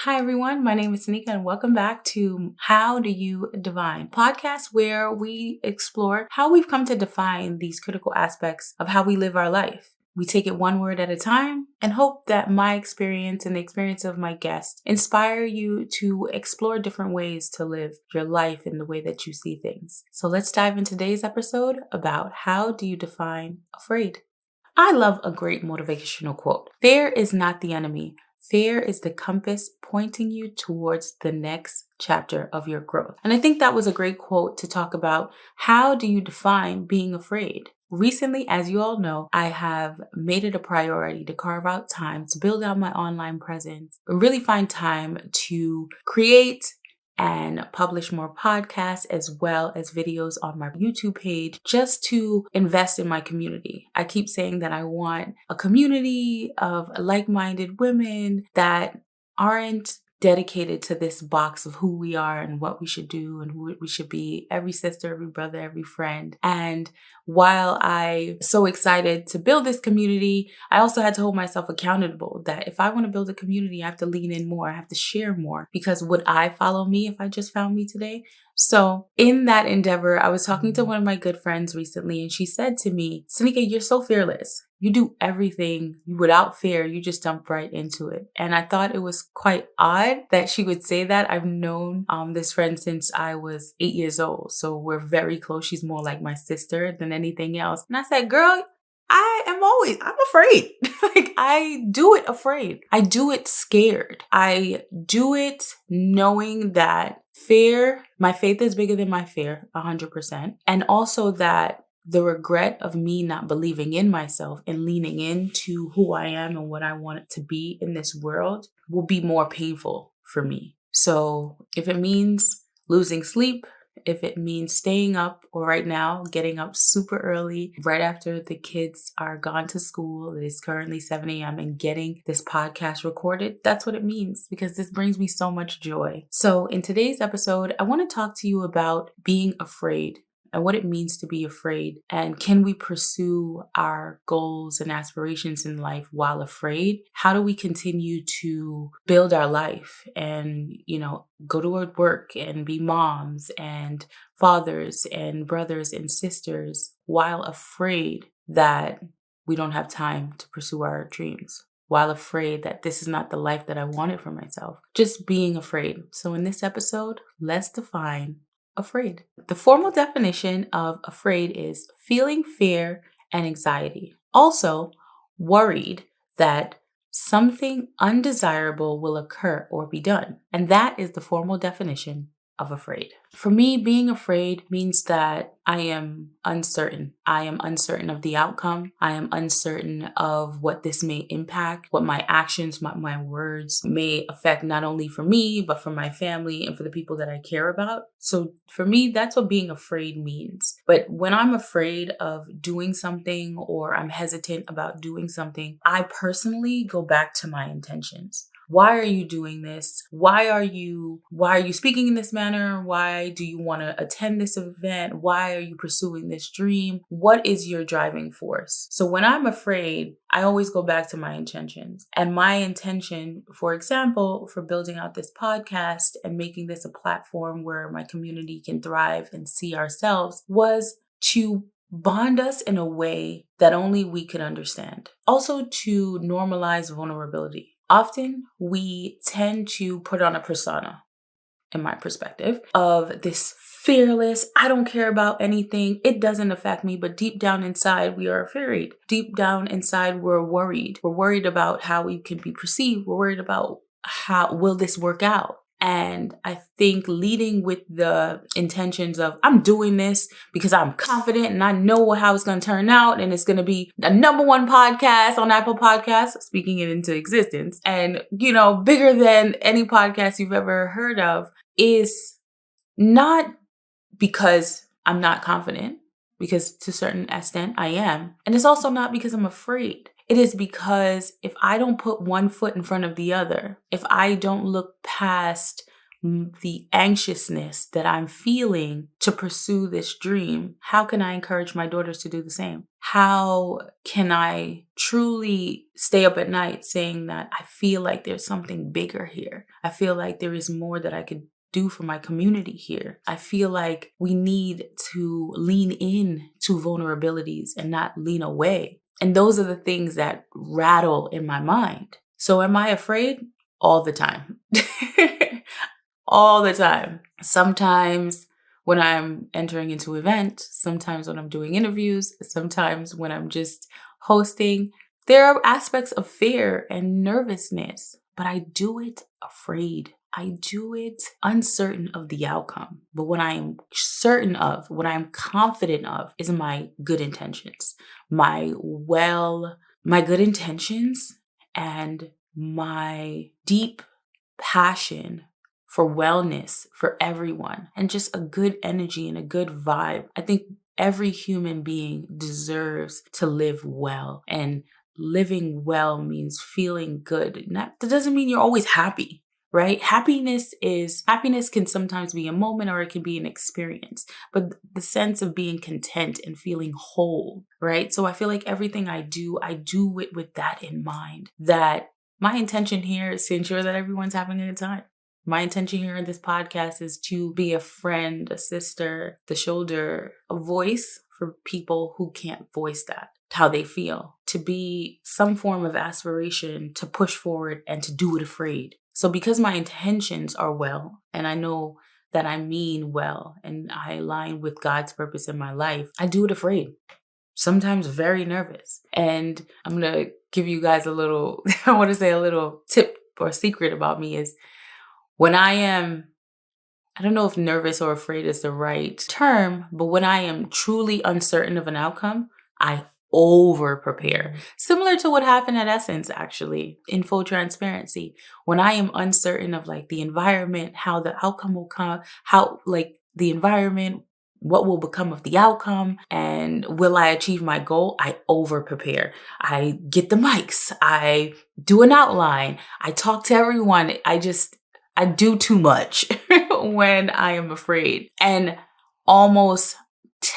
Hi everyone, my name is Tanika and welcome back to How Do You Define? Podcast where we explore how we've come to define these critical aspects of how we live our life. We take it one word at a time and hope that my experience and the experience of my guests inspire you to explore different ways to live your life in the way that you see things. So let's dive into today's episode about how do you define afraid? I love a great motivational quote. Fear is not the enemy. Fear is the compass pointing you towards the next chapter of your growth. And I think that was a great quote to talk about how do you define being afraid? Recently, as you all know, I have made it a priority to carve out time to build out my online presence, really find time to create and publish more podcasts as well as videos on my YouTube page just to invest in my community. I keep saying that I want a community of like-minded women that aren't dedicated to this box of who we are and what we should do and who we should be, every sister, every brother, every friend. And while I'm so excited to build this community, I also had to hold myself accountable that if I want to build a community, I have to lean in more, I have to share more, because would I follow me if I just found me today? So in that endeavor, I was talking to one of my good friends recently and she said to me, Tanika, you're so fearless. You do everything without fear. You just jump right into it. And I thought it was quite odd that she would say that. I've known this friend since I was 8 years old. So we're very close. She's more like my sister than anything else. And I said, girl, I'm afraid. Like I do it afraid. I do it scared. I do it knowing that my faith is bigger than my fear, 100%. And also that the regret of me not believing in myself and leaning into who I am and what I want it to be in this world will be more painful for me. So if it means losing sleep, if it means staying up, or right now getting up super early right after the kids are gone to school, it is currently 7 a.m. and getting this podcast recorded, that's what it means, because this brings me so much joy. So in today's episode, I want to talk to you about being afraid and what it means to be afraid. And can we pursue our goals and aspirations in life while afraid? How do we continue to build our life and, go to work and be moms and fathers and brothers and sisters while afraid that we don't have time to pursue our dreams? While afraid that this is not the life that I wanted for myself. Just being afraid. So in this episode, let's define afraid. The formal definition of afraid is feeling fear and anxiety. Also, worried that something undesirable will occur or be done. And that is the formal definition of afraid. For me, being afraid means that I am uncertain. I am uncertain of the outcome. I am uncertain of what this may impact, what my actions, my words may affect, not only for me, but for my family and for the people that I care about. So for me, that's what being afraid means. But when I'm afraid of doing something or I'm hesitant about doing something, I personally go back to my intentions. Why are you doing this? Why are you speaking in this manner? Why do you want to attend this event? Why are you pursuing this dream? What is your driving force? So when I'm afraid, I always go back to my intentions. And my intention, for example, for building out this podcast and making this a platform where my community can thrive and see ourselves, was to bond us in a way that only we could understand. Also to normalize vulnerability. Often we tend to put on a persona, in my perspective, of this fearless, I don't care about anything, it doesn't affect me, but deep down inside we are afraid. Deep down inside we're worried. We're worried about how we can be perceived. We're worried about how will this work out. And I think leading with the intentions of I'm doing this because I'm confident and I know how it's going to turn out and it's going to be the #1 podcast on Apple Podcasts, speaking it into existence, and, bigger than any podcast you've ever heard of, is not because I'm not confident, because to a certain extent I am. And it's also not because I'm afraid. It is because if I don't put one foot in front of the other, if I don't look past the anxiousness that I'm feeling to pursue this dream, how can I encourage my daughters to do the same? How can I truly stay up at night saying that I feel like there's something bigger here? I feel like there is more that I could do for my community here. I feel like we need to lean in to vulnerabilities and not lean away. And those are the things that rattle in my mind. So am I afraid? All the time. All the time. Sometimes when I'm entering into an event, sometimes when I'm doing interviews, sometimes when I'm just hosting, there are aspects of fear and nervousness, but I do it afraid. I do it uncertain of the outcome. But what I am certain of, what I'm confident of is my good intentions, my good intentions and my deep passion for wellness for everyone and just a good energy and a good vibe. I think every human being deserves to live well, and living well means feeling good. That doesn't mean you're always happy, right? Happiness can sometimes be a moment or it can be an experience, but the sense of being content and feeling whole, right? So I feel like everything I do it with that in mind, that my intention here is to ensure that everyone's having a good time. My intention here in this podcast is to be a friend, a sister, the shoulder, a voice for people who can't voice that, how they feel, to be some form of aspiration, to push forward and to do it afraid. So because my intentions are well, and I know that I mean well, and I align with God's purpose in my life, I do it afraid. Sometimes very nervous. And I'm going to give you guys a little tip or secret about me is when I don't know if nervous or afraid is the right term, but when I am truly uncertain of an outcome, I over prepare. Similar to what happened at Essence, actually, in full transparency. When I am uncertain of like the environment, how the outcome will come, the environment, what will become of the outcome, and will I achieve my goal? I over prepare. I get the mics. I do an outline. I talk to everyone. I do too much when I am afraid. And almost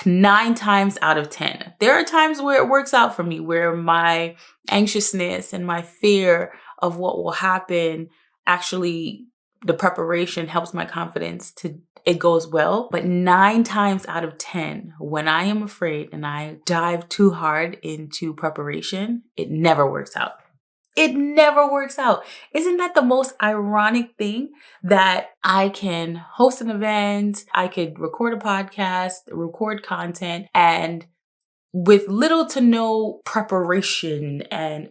9 times out of 10, there are times where it works out for me, where my anxiousness and my fear of what will happen, actually the preparation helps my confidence it goes well. But 9 times out of 10, when I am afraid and I dive too hard into preparation, it never works out. It never works out. Isn't that the most ironic thing, that I can host an event, I could record a podcast, record content, and with little to no preparation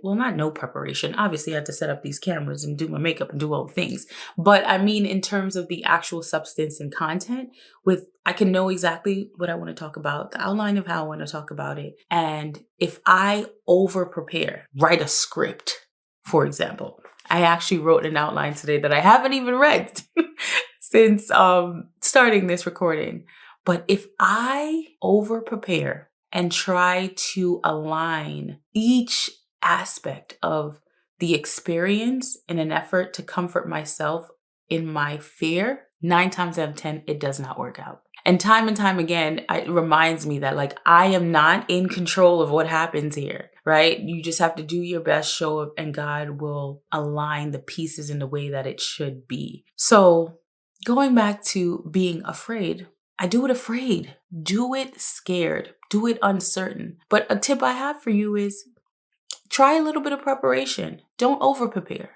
not no preparation. Obviously, I had to set up these cameras and do my makeup and do all the things. But I mean, in terms of the actual substance and content, I can know exactly what I want to talk about, the outline of how I want to talk about it. And if I over prepare, write a script, for example, I actually wrote an outline today that I haven't even read since starting this recording. But if I over prepare and try to align each aspect of the experience in an effort to comfort myself in my fear, 9 times out of 10, it does not work out. And time again, it reminds me that I am not in control of what happens here, right? You just have to do your best, show up, and God will align the pieces in the way that it should be. So going back to being afraid, I do it afraid. Do it scared. Do it uncertain. But a tip I have for you is try a little bit of preparation. Don't over prepare,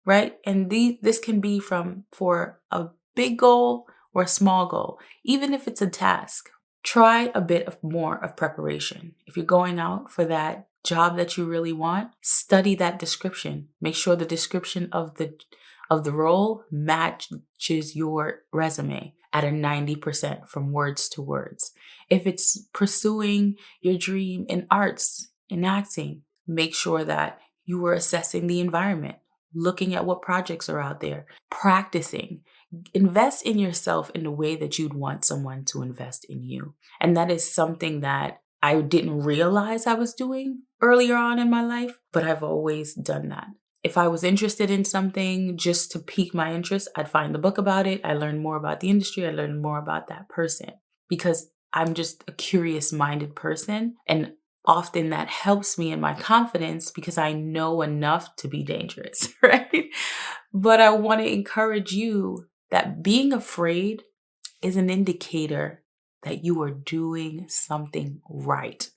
right? And this can be for a big goal or a small goal. Even if it's a task, try a bit more of preparation. If you're going out for that job that you really want, study that description. Make sure the description of the role matches your resume at a 90% from words to words. If it's pursuing your dream in arts, in acting, make sure that you are assessing the environment, looking at what projects are out there, practicing. Invest in yourself in the way that you'd want someone to invest in you. And that is something that I didn't realize I was doing earlier on in my life, but I've always done that. If I was interested in something just to pique my interest, I'd find the book about it. I learned more about the industry. I learned more about that person because I'm just a curious minded person. And often that helps me in my confidence because I know enough to be dangerous, right? But I want to encourage you that being afraid is an indicator that you are doing something right.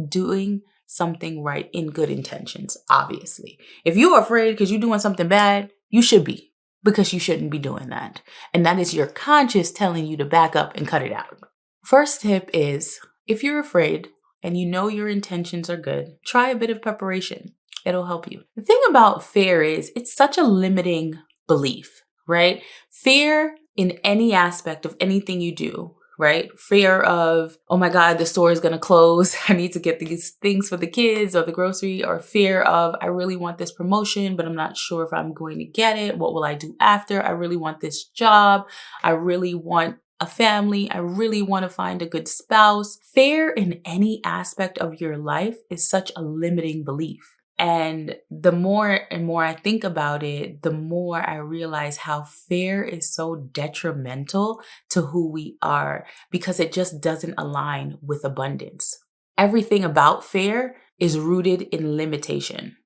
Doing something right in good intentions, obviously. If you're afraid because you're doing something bad, you should be, because you shouldn't be doing that. And that is your conscience telling you to back up and cut it out. First tip is, if you're afraid and you know your intentions are good, try a bit of preparation. It'll help you. The thing about fear is it's such a limiting belief, right? Fear in any aspect of anything you do, right? Fear of, oh my God, the store is going to close. I need to get these things for the kids or the grocery, or fear of, I really want this promotion, but I'm not sure if I'm going to get it. What will I do after? I really want this job. I really want a family. I really want to find a good spouse. Fear in any aspect of your life is such a limiting belief. And the more and more I think about it, the more I realize how fear is so detrimental to who we are, because it just doesn't align with abundance. Everything about fear is rooted in limitation,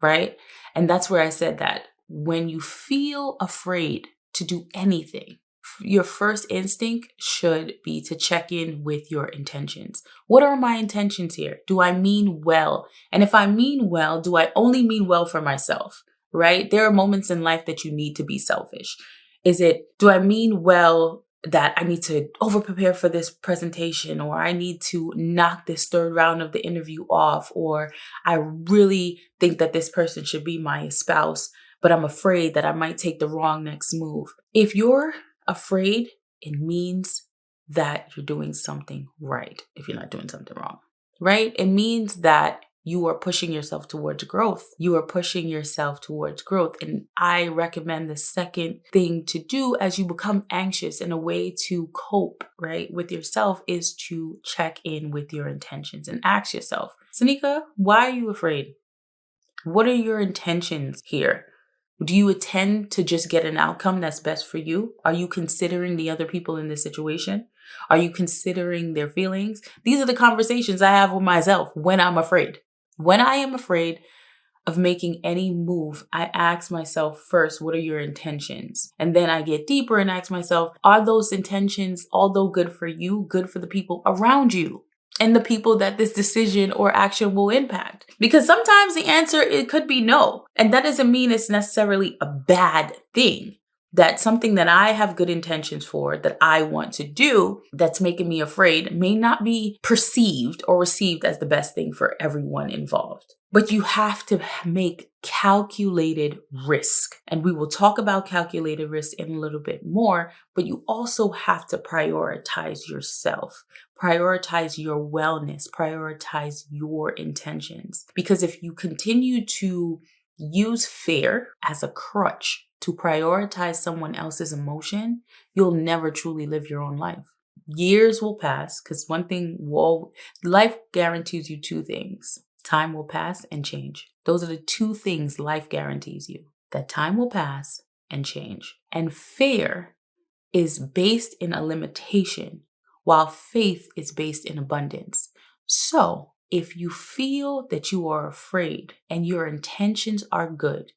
right? And that's where I said that when you feel afraid to do anything, your first instinct should be to check in with your intentions. What are my intentions here? Do I mean well? And if I mean well, do I only mean well for myself, right? There are moments in life that you need to be selfish. Do I mean well that I need to over prepare for this presentation, or I need to knock this third round of the interview off, or I really think that this person should be my spouse, but I'm afraid that I might take the wrong next move. If you're afraid, it means that you're doing something right if you're not doing something wrong, right? It means that you are pushing yourself towards growth. You are pushing yourself towards growth. And I recommend the second thing to do as you become anxious, and a way to cope, right, with yourself, is to check in with your intentions and ask yourself, Sanika, why are you afraid? What are your intentions here? Do you intend to just get an outcome that's best for you? Are you considering the other people in this situation? Are you considering their feelings? These are the conversations I have with myself when I'm afraid. When I am afraid of making any move, I ask myself first, what are your intentions? And then I get deeper and ask myself, are those intentions, although good for you, good for the people around you and the people that this decision or action will impact? Because sometimes the answer, it could be no. And that doesn't mean it's necessarily a bad thing. That something that I have good intentions for, that I want to do, that's making me afraid, may not be perceived or received as the best thing for everyone involved. But you have to make calculated risk. And we will talk about calculated risk in a little bit more, but you also have to prioritize yourself, prioritize your wellness, prioritize your intentions. Because if you continue to use fear as a crutch to prioritize someone else's emotion, you'll never truly live your own life. Years will pass, because life guarantees you two things. Time will pass and change. Those are the two things life guarantees you. That time will pass and change. And fear is based in a limitation, while faith is based in abundance. So if you feel that you are afraid and your intentions are good,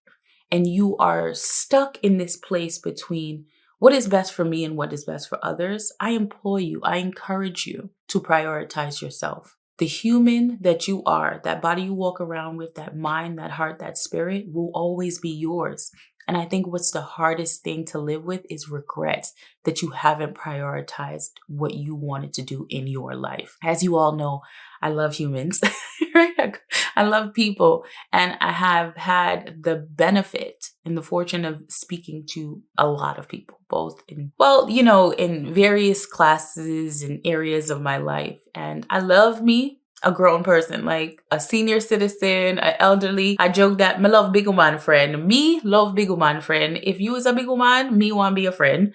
and you are stuck in this place between what is best for me and what is best for others, I implore you, I encourage you to prioritize yourself. The human that you are, that body you walk around with, that mind, that heart, that spirit, will always be yours. And I think what's the hardest thing to live with is regret that you haven't prioritized what you wanted to do in your life. As you all know, I love humans. I love people. And I have had the benefit and the fortune of speaking to a lot of people, both in various classes and areas of my life. And I love me, a grown person, like a senior citizen, an elderly. I joke that me love big man friend. Me love big man friend. If you is a big man, me want to be a friend.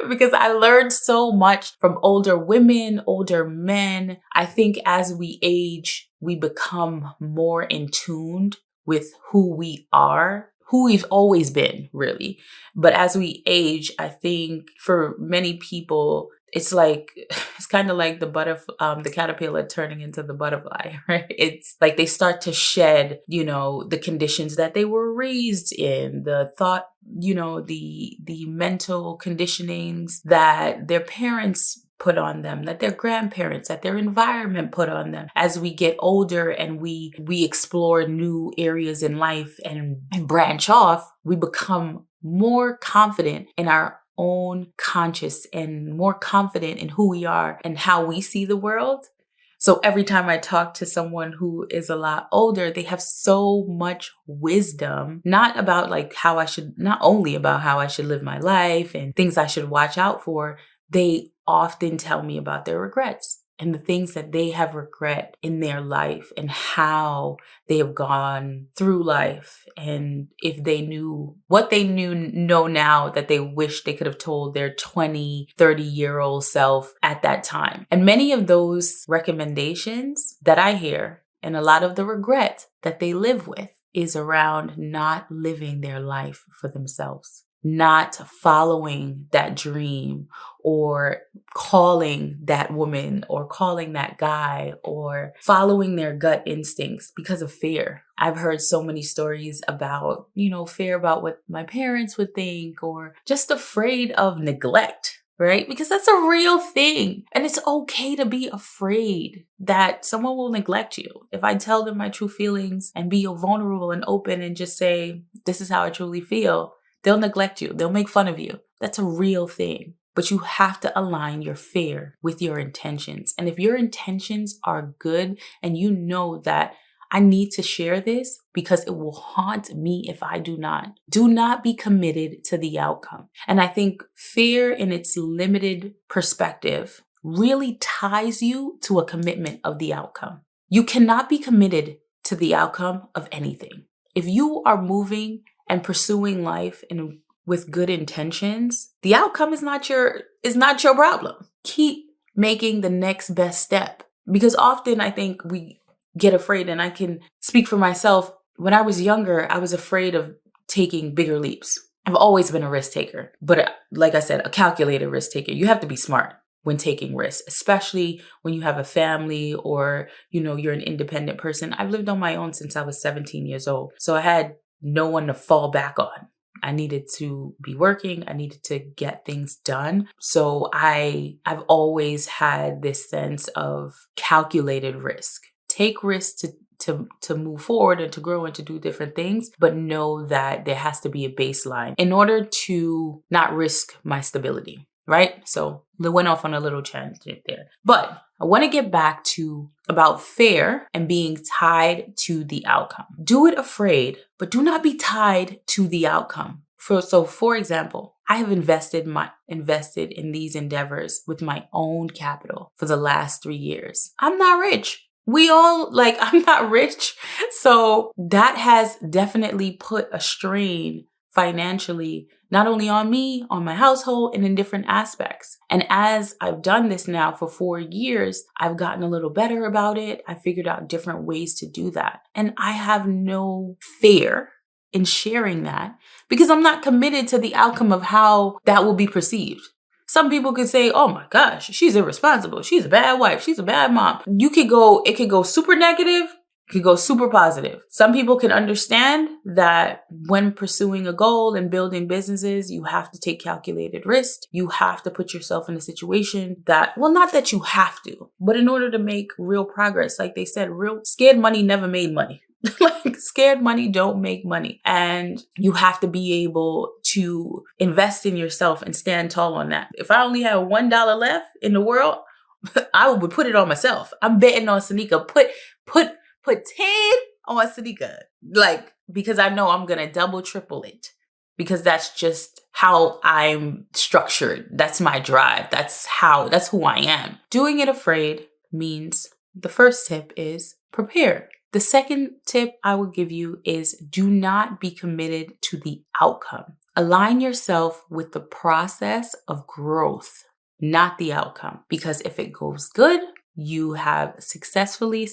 Because I learned so much from older women, older men. I think as we age, we become more in tune with who we are, who we've always been, really. But as we age, I think for many people, it's kind of like the caterpillar turning into the butterfly, right? It's like they start to shed, the conditions that they were raised in, the thought, the mental conditionings that their parents put on them, that their grandparents, that their environment put on them. As we get older and we explore new areas in life and branch off, we become more confident in our own conscious and more confident in who we are and how we see the world. So every time I talk to someone who is a lot older, they have so much wisdom, not only about how I should live my life and things I should watch out for. They often tell me about their regrets and the things that they have regret in their life and how they have gone through life. And if they knew what they know now that they wish they could have told their 20, 30-year-old self at that time. And many of those recommendations that I hear and a lot of the regret that they live with is around not living their life for themselves, not following that dream or calling that woman or calling that guy or following their gut instincts because of fear. I've heard so many stories about, fear about what my parents would think or just afraid of neglect, right? Because that's a real thing. And it's okay to be afraid that someone will neglect you. If I tell them my true feelings and be vulnerable and open and just say, this is how I truly feel, they'll neglect you. They'll make fun of you. That's a real thing. But you have to align your fear with your intentions. And if your intentions are good and you know that I need to share this because it will haunt me if I do not be committed to the outcome. And I think fear in its limited perspective really ties you to a commitment of the outcome. You cannot be committed to the outcome of anything. If you are moving and pursuing life with good intentions, the outcome is not your problem. Keep making the next best step. Because often I think we get afraid, and I can speak for myself. When I was younger, I was afraid of taking bigger leaps. I've always been a risk taker, but like I said, a calculated risk taker. You have to be smart when taking risks, especially when you have a family or, you're an independent person. I've lived on my own since I was 17 years old. So I had no one to fall back on. I needed to be working. I needed to get things done. So I've always had this sense of calculated risk. Take risks to move forward and to grow and to do different things, but know that there has to be a baseline in order to not risk my stability, right? So I went off on a little tangent there. But I want to get back to about fear and being tied to the outcome. Do it afraid, but do not be tied to the outcome. For example, I have invested in these endeavors with my own capital for the last 3 years. I'm not rich. I'm not rich. So that has definitely put a strain financially, not only on me, on my household, and in different aspects. And as I've done this now for 4 years, I've gotten a little better about it. I figured out different ways to do that. And I have no fear in sharing that because I'm not committed to the outcome of how that will be perceived. Some people could say, oh my gosh, she's irresponsible. She's a bad wife. She's a bad mom. It could go super negative. It could go super positive. Some people can understand that when pursuing a goal and building businesses, you have to take calculated risk. You have to put yourself in a situation not that you have to, but in order to make real progress, like they said, real scared money never made money. Scared money don't make money. And you have to be able to invest in yourself and stand tall on that. If I only have $1 left in the world, I would put it on myself. I'm betting on Sanika. Put 10 on Sanika. Because I know I'm going to double, triple it. Because that's just how I'm structured. That's my drive. That's who I am. Doing it afraid means the first tip is prepare. The second tip I will give you is do not be committed to the outcome. Align yourself with the process of growth, not the outcome. Because if it goes good, you have successfully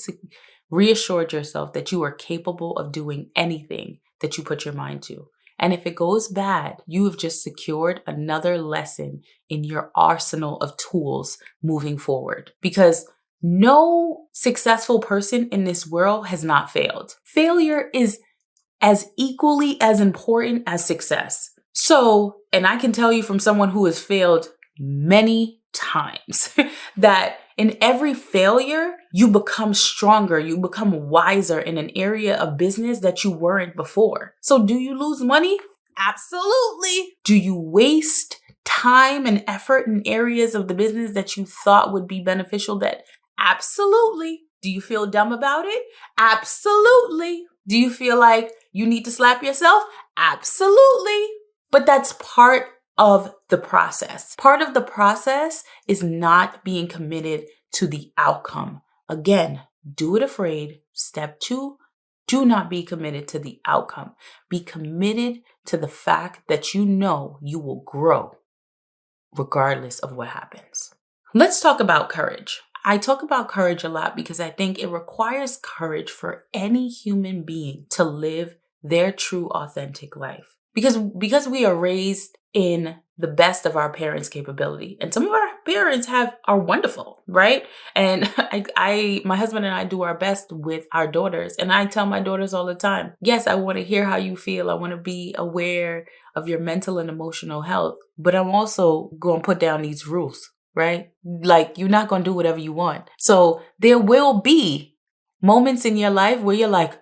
reassured yourself that you are capable of doing anything that you put your mind to. And if it goes bad, you have just secured another lesson in your arsenal of tools moving forward. Because no successful person in this world has not failed. Failure is as equally as important as success. So, and I can tell you from someone who has failed many times that in every failure, you become stronger, you become wiser in an area of business that you weren't before. So do you lose money? Absolutely. Do you waste time and effort in areas of the business that you thought would be beneficial? Absolutely. Do you feel dumb about it? Absolutely. Do you feel like you need to slap yourself? Absolutely. But that's part of the process. Part of the process is not being committed to the outcome. Again, do it afraid. Step 2, do not be committed to the outcome. Be committed to the fact that you know you will grow regardless of what happens. Let's talk about courage. I talk about courage a lot because I think it requires courage for any human being to live their true, authentic life. Because we are raised in the best of our parents' capability. And some of our parents are wonderful, right? And my husband and I do our best with our daughters. And I tell my daughters all the time, yes, I want to hear how you feel. I want to be aware of your mental and emotional health. But I'm also going to put down these rules, right? Like, you're not going to do whatever you want. So there will be moments in your life where you're like,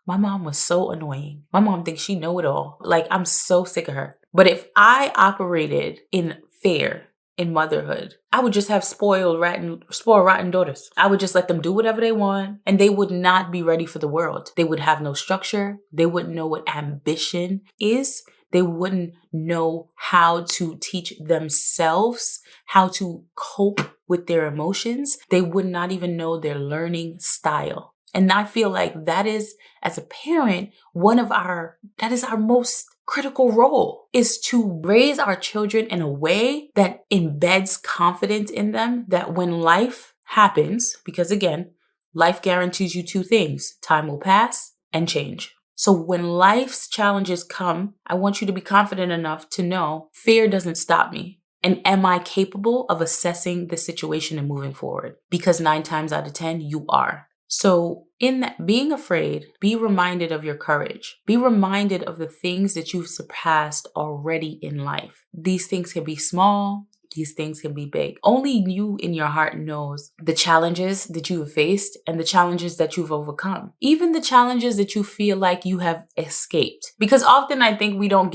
my mom was so annoying. My mom thinks she know it all. Like, I'm so sick of her. But if I operated in fear in motherhood, I would just have spoiled, rotten daughters. I would just let them do whatever they want, and they would not be ready for the world. They would have no structure. They wouldn't know what ambition is. They wouldn't know how to teach themselves how to cope with their emotions. They would not even know their learning style. And I feel like that is, as a parent, that is our most critical role, is to raise our children in a way that embeds confidence in them, that when life happens, because again, life guarantees you 2 things: time will pass and change. So when life's challenges come, I want you to be confident enough to know fear doesn't stop me. And am I capable of assessing the situation and moving forward? Because 9 times out of 10, you are. So in that, being afraid, be reminded of your courage. Be reminded of the things that you've surpassed already in life. These things can be small. These things can be big. Only you in your heart knows the challenges that you have faced and the challenges that you've overcome. Even the challenges that you feel like you have escaped. Because often I think we don't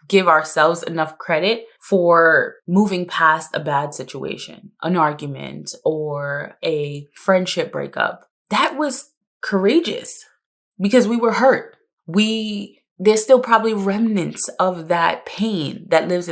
give ourselves enough credit for moving past a bad situation, an argument, or a friendship breakup. That was courageous because we were hurt. There's still probably remnants of that pain that lives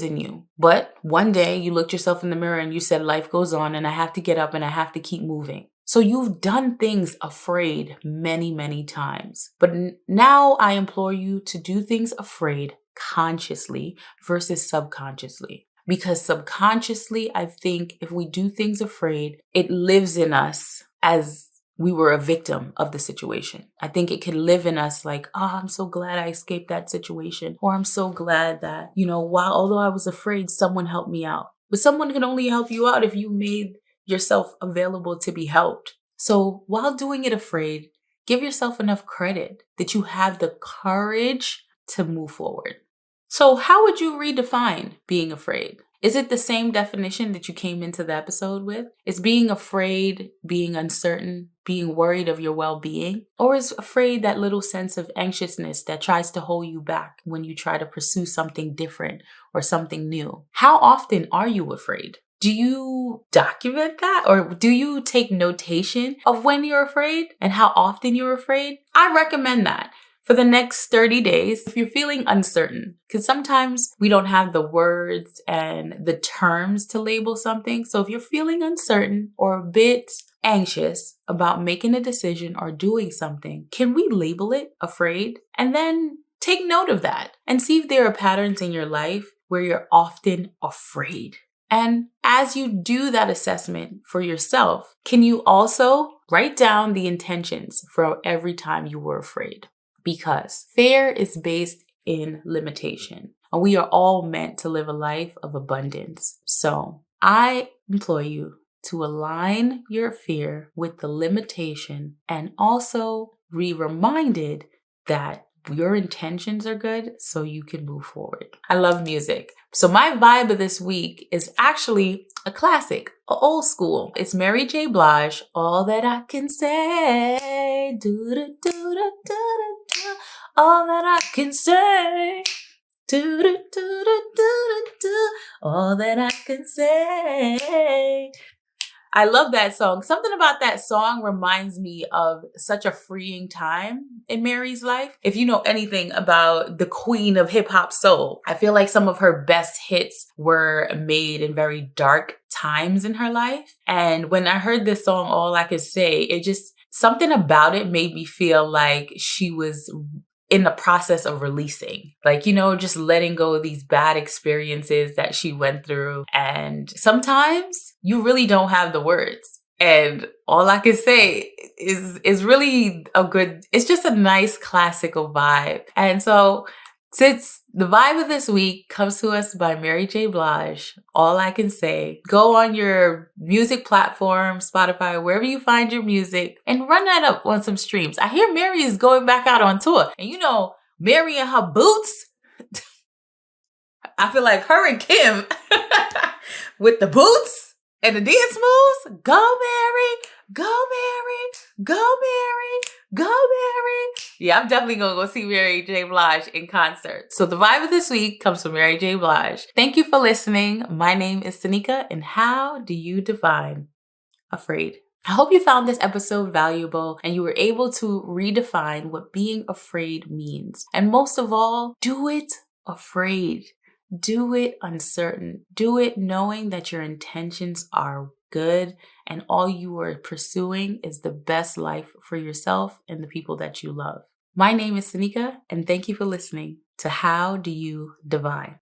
in you. But one day you looked yourself in the mirror and you said, life goes on and I have to get up and I have to keep moving. So you've done things afraid many, many times. But now I implore you to do things afraid consciously versus subconsciously. Because subconsciously, I think if we do things afraid, it lives in us as we were a victim of the situation. I think it can live in us like, I'm so glad I escaped that situation. Or I'm so glad that, although I was afraid, someone helped me out. But someone can only help you out if you made yourself available to be helped. So while doing it afraid, give yourself enough credit that you have the courage to move forward. So how would you redefine being afraid? Is it the same definition that you came into the episode with? Is being afraid, being uncertain, being worried of your well-being? Or is afraid that little sense of anxiousness that tries to hold you back when you try to pursue something different or something new? How often are you afraid? Do you document that, or do you take notation of when you're afraid and how often you're afraid? I recommend that. For the next 30 days, if you're feeling uncertain, because sometimes we don't have the words and the terms to label something. So if you're feeling uncertain or a bit anxious about making a decision or doing something, can we label it afraid? And then take note of that and see if there are patterns in your life where you're often afraid. And as you do that assessment for yourself, can you also write down the intentions for every time you were afraid? Because fear is based in limitation. And we are all meant to live a life of abundance. So I implore you to align your fear with the limitation and also be reminded that your intentions are good so you can move forward. I love music. So my vibe of this week is actually a classic, old school. It's Mary J. Blige, All That I Can Say. Do-do-do-do-do-do. All that I can say. Do-do-do-do-do-do. All that I can say. I love that song. Something about that song reminds me of such a freeing time in Mary's life. If you know anything about the queen of hip hop soul, I feel like some of her best hits were made in very dark times in her life. And when I heard this song, All I Could Say, it just, something about it made me feel like she was in the process of releasing, like, just letting go of these bad experiences that she went through. And sometimes you really don't have the words. And all I can say is really it's just a nice classical vibe. And so since the vibe of this week comes to us by Mary J. Blige, All I Can Say, go on your music platform, Spotify, wherever you find your music, and run that up on some streams. I hear Mary is going back out on tour. And Mary and her boots, I feel like her and Kim with the boots and the dance moves. Go Mary, go Mary, go Mary, go Mary. Yeah, I'm definitely going to go see Mary J. Blige in concert. So the vibe of this week comes from Mary J. Blige. Thank you for listening. My name is Tanika, and how do you define afraid? I hope you found this episode valuable and you were able to redefine what being afraid means. And most of all, do it afraid. Do it uncertain. Do it knowing that your intentions are good and all you are pursuing is the best life for yourself and the people that you love. My name is Tanika, and thank you for listening to How Do You Divine?